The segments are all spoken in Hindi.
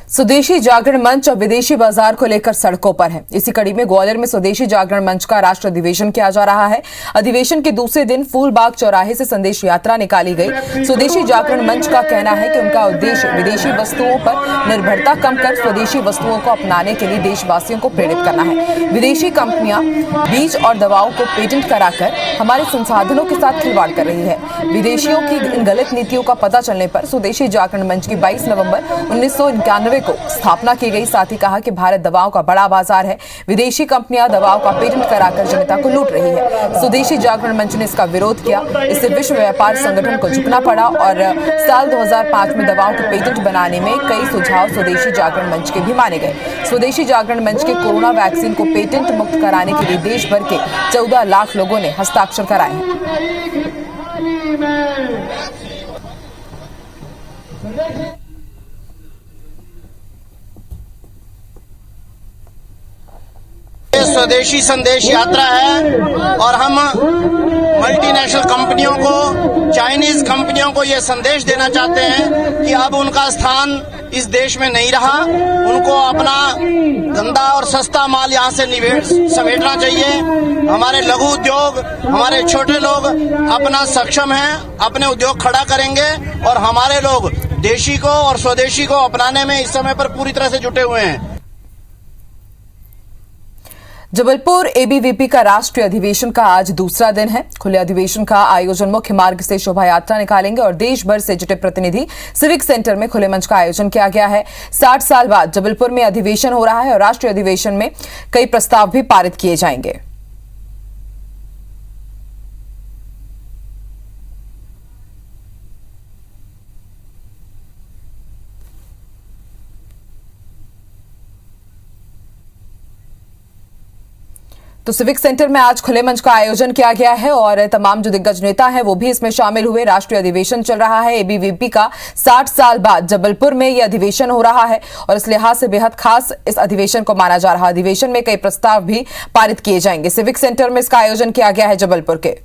स्वदेशी जागरण मंच और विदेशी बाजार को लेकर सड़कों पर है। इसी कड़ी में ग्वालियर में स्वदेशी जागरण मंच का राष्ट्र अधिवेशन किया जा रहा है। अधिवेशन के दूसरे दिन फूलबाग चौराहे से संदेश यात्रा निकाली गई। स्वदेशी जागरण मंच का कहना है कि उनका उद्देश्य विदेशी वस्तुओं पर निर्भरता कम कर स्वदेशी वस्तुओं को अपनाने के लिए देशवासियों को प्रेरित करना है। विदेशी कंपनियां बीज और दवाओं को पेटेंट कराकर हमारे संसाधनों के साथ खिलवाड़ कर रही है। विदेशियों की इन गलत नीतियों का पता चलने पर स्वदेशी जागरण मंच की 22 नवंबर 1991 को स्थापना की गई। साथ ही कहा कि भारत दवाओं का बड़ा बाजार है। विदेशी कंपनियां दवाओं का पेटेंट कराकर जनता को लूट रही है। स्वदेशी जागरण मंच ने इसका विरोध किया। इससे विश्व व्यापार संगठन को झुकना पड़ा और साल 2005 में दवाओं के पेटेंट बनाने में कई सुझाव स्वदेशी जागरण मंच के भी माने गए। स्वदेशी जागरण मंच के कोरोना वैक्सीन को पेटेंट मुक्त कराने के लिए देश भर के 14 लाख लोगों ने हस्ताक्षर कराए हैं। स्वदेशी संदेश यात्रा है और हम मल्टीनेशनल कंपनियों को, चाइनीज कंपनियों को ये संदेश देना चाहते हैं कि अब उनका स्थान इस देश में नहीं रहा। उनको अपना धंधा और सस्ता माल यहाँ से समेटना चाहिए। हमारे लघु उद्योग, हमारे छोटे लोग अपना सक्षम हैं, अपने उद्योग खड़ा करेंगे और हमारे लोग देशी को और स्वदेशी को अपनाने में इस समय पर पूरी तरह से जुटे हुए हैं। जबलपुर एबीवीपी का राष्ट्रीय अधिवेशन का आज दूसरा दिन है। खुले अधिवेशन का आयोजन मुख्य मार्ग से शोभा यात्रा निकालेंगे और देश भर से जुटे प्रतिनिधि सिविक सेंटर में खुले मंच का आयोजन किया गया है। 60 साल बाद जबलपुर में अधिवेशन हो रहा है और राष्ट्रीय अधिवेशन में कई प्रस्ताव भी पारित किए जाएंगे। तो सिविक सेंटर में आज खुले मंच का आयोजन किया गया है और तमाम जो दिग्गज नेता हैं वो भी इसमें शामिल हुए। राष्ट्रीय अधिवेशन चल रहा है एबीवीपी का। 60 साल बाद जबलपुर में यह अधिवेशन हो रहा है और इस लिहाज से बेहद खास इस अधिवेशन को माना जा रहा है। अधिवेशन में कई प्रस्ताव भी पारित किए जाएंगे। सिविक सेंटर में इसका आयोजन किया गया है जबलपुर के।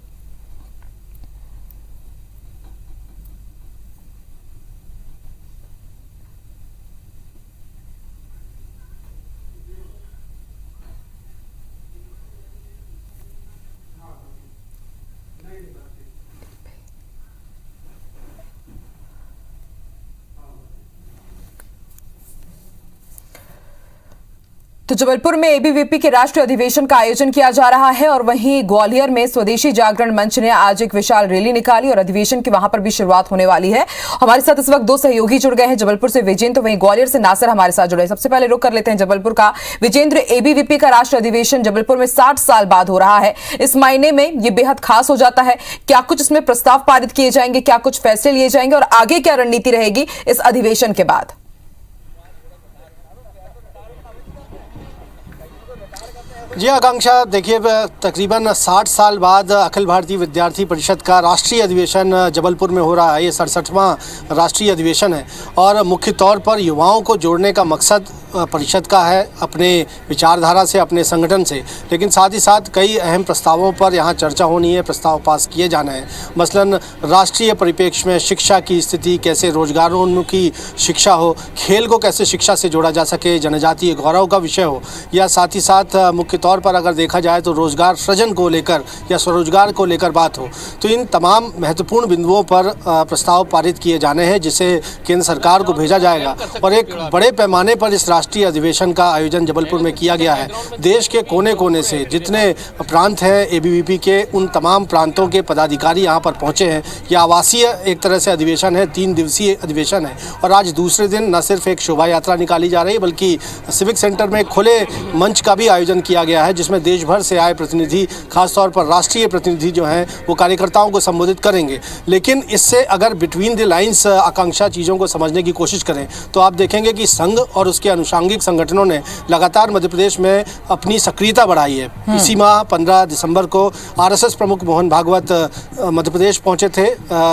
तो जबलपुर में एबीवीपी के राष्ट्रीय अधिवेशन का आयोजन किया जा रहा है और वहीं ग्वालियर में स्वदेशी जागरण मंच ने आज एक विशाल रैली निकाली और अधिवेशन की वहां पर भी शुरुआत होने वाली है। हमारे साथ इस वक्त दो सहयोगी जुड़ गए हैं। जबलपुर से विजेंद्र, तो वहीं ग्वालियर से नासिर हमारे साथ जुड़े। सबसे पहले रुक कर लेते हैं जबलपुर का। विजेंद्र, एबीवीपी का राष्ट्रीय अधिवेशन जबलपुर में 60 साल बाद हो रहा है। इस मायने में ये बेहद खास हो जाता है। क्या कुछ इसमें प्रस्ताव पारित किए जाएंगे, क्या कुछ फैसले लिए जाएंगे और आगे क्या रणनीति रहेगी इस अधिवेशन के बाद? जी आकांक्षा, देखिए तकरीबन 60 साल बाद अखिल भारतीय विद्यार्थी परिषद का राष्ट्रीय अधिवेशन जबलपुर में हो रहा है। ये 67वां राष्ट्रीय अधिवेशन है और मुख्य तौर पर युवाओं को जोड़ने का मकसद परिषद का है, अपने विचारधारा से, अपने संगठन से। लेकिन साथ ही साथ कई अहम प्रस्तावों पर यहाँ चर्चा होनी है, प्रस्ताव पास किए जाना है। मसलन राष्ट्रीय परिप्रेक्ष्य में शिक्षा की स्थिति, कैसे रोजगारोन्मुखी शिक्षा हो, खेल को कैसे शिक्षा से जोड़ा जा सके, जनजातीय गौरव का विषय हो, या साथ ही साथ मुख्य तौर पर अगर देखा जाए तो रोजगार सृजन को लेकर या स्वरोजगार को लेकर बात हो। तो इन तमाम महत्वपूर्ण बिंदुओं पर प्रस्ताव पारित किए जाने हैं जिसे केंद्र सरकार को भेजा जाएगा और एक बड़े पैमाने पर इस राष्ट्रीय अधिवेशन का आयोजन जबलपुर में किया गया है। देश के कोने कोने से जितने प्रांत हैं एबीवीपी के, उन तमाम प्रांतों के पदाधिकारी यहाँ पर पहुँचे हैं। यह आवासीय एक तरह से अधिवेशन है, 3 दिवसीय अधिवेशन है और आज दूसरे दिन न सिर्फ एक शोभा यात्रा निकाली जा रही है बल्कि सिविक सेंटर में खुले मंच का भी आयोजन किया गया है जिसमें देश भर से आए प्रतिनिधि, खासतौर पर राष्ट्रीय प्रतिनिधि जो हैं वो कार्यकर्ताओं को संबोधित करेंगे। लेकिन इससे अगर बिटवीन द लाइंस आकांक्षा चीज़ों को समझने की कोशिश करें तो आप देखेंगे कि संघ और उसके अनुसार अनुषांगिक संगठनों ने लगातार मध्य प्रदेश में अपनी सक्रियता बढ़ाई है। इसी माह 15 दिसंबर को आरएसएस प्रमुख मोहन भागवत मध्य प्रदेश पहुंचे थे।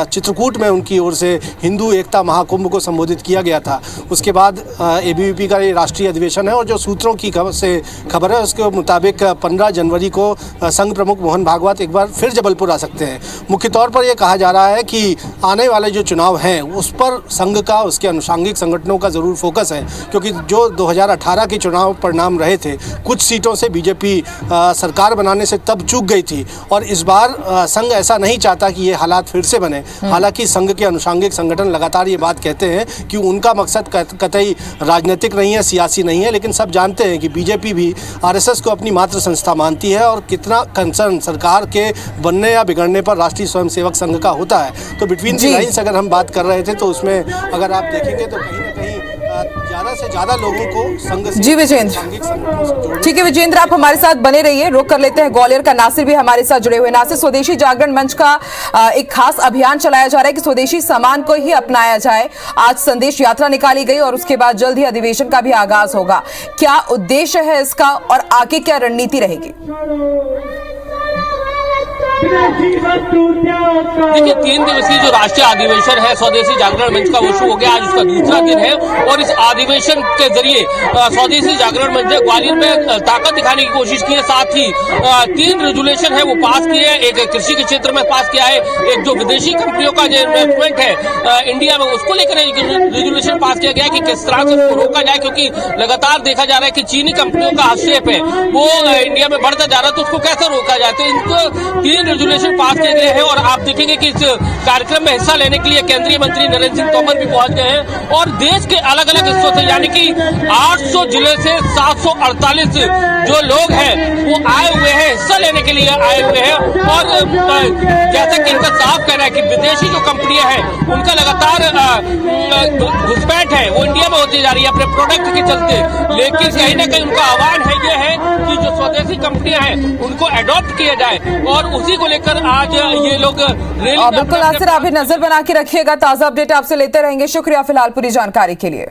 चित्रकूट में उनकी ओर से हिंदू एकता महाकुंभ को संबोधित किया गया था। उसके बाद एबीवीपी का ये राष्ट्रीय अधिवेशन है और जो सूत्रों की खबर है उसके मुताबिक 15 जनवरी को संघ प्रमुख मोहन भागवत एक बार फिर जबलपुर आ सकते हैं। मुख्य तौर पर यह कहा जा रहा है कि आने वाले जो चुनाव हैं उस पर संघ का, उसके अनुषांगिक संगठनों का ज़रूर फोकस है, क्योंकि जो 2018 के चुनाव परिणाम रहे थे, कुछ सीटों से बीजेपी सरकार बनाने से तब चूक गई थी और इस बार संघ ऐसा नहीं चाहता कि ये हालात फिर से बने। हालांकि संघ के अनुषांगिक संगठन लगातार ये बात कहते हैं कि उनका मकसद कतई राजनीतिक नहीं है, सियासी नहीं है, लेकिन सब जानते हैं कि बीजेपी भी आरएसएस को अपनी मातृ संस्था मानती है और कितना कंसर्न सरकार के बनने या बिगड़ने पर राष्ट्रीय स्वयंसेवक संघ का होता है। तो बिटवीन द लाइन्स अगर हम बात कर रहे थे तो उसमें अगर आप देखेंगे तो कहीं ना कहीं ज़्यादा से ज़्यादा लोगों को संघ से, जी विजेंद्र, ठीक है विजेंद्र, आप हमारे साथ बने रहिए। रुक कर लेते हैं ग्वालियर का। नासिर भी हमारे साथ जुड़े हुए। नासिर, स्वदेशी जागरण मंच का एक खास अभियान चलाया जा रहा है कि स्वदेशी सामान को ही अपनाया जाए। आज संदेश यात्रा निकाली गई और उसके बाद जल्द ही अधिवेशन का भी आगाज होगा। क्या उद्देश्य है इसका और आगे क्या रणनीति रहेगी? देखिए, 3 दिवसीय जो राष्ट्रीय अधिवेशन है स्वदेशी जागरण मंच का, वो शुरू हो गया। आज उसका दूसरा दिन है और इस अधिवेशन के जरिए स्वदेशी जागरण मंच ने ग्वालियर में ताकत दिखाने की कोशिश की है। साथ ही 3 रेजुलेशन है वो पास किए हैं। एक कृषि के क्षेत्र में पास किया है, एक जो विदेशी कंपनियों का जो इन्वेस्टमेंट है इंडिया में उसको लेकर रेजुलेशन पास किया गया है कि किस तरह से उसको रोका जाए, क्योंकि लगातार देखा जा रहा है कि चीनी कंपनियों का हस्तक्षेप है वो इंडिया में बढ़ता जा रहा है, तो उसको कैसे रोका जाए। तो इनको 3 रेजुलेशन पास किए गए हैं और आप देखेंगे कि इस कार्यक्रम में हिस्सा लेने के लिए केंद्रीय मंत्री नरेंद्र सिंह तोमर भी पहुंच गए हैं और देश के अलग अलग हिस्सों से, यानी कि 800 जिले से 748 जो लोग हैं वो आए हुए हैं, हिस्सा लेने के लिए आए हुए हैं। और जैसा कि इनका साफ कहना है कि विदेशी जो कंपनियां हैं उनका लगातार घुसपैठ है वो इंडिया में होती जा रही है अपने प्रोडक्ट के चलते, लेकिन कहीं ना कहीं उनका आह्वान है ये है कि जो स्वदेशी कंपनियां हैं उनको एडॉप्ट किया जाए और उसी को लेकर आज ये लोग बिल्कुल नासिर, आप भी नजर बना के रखिएगा। ताजा अपडेट आपसे लेते रहेंगे। शुक्रिया फिलहाल पूरी जानकारी के लिए।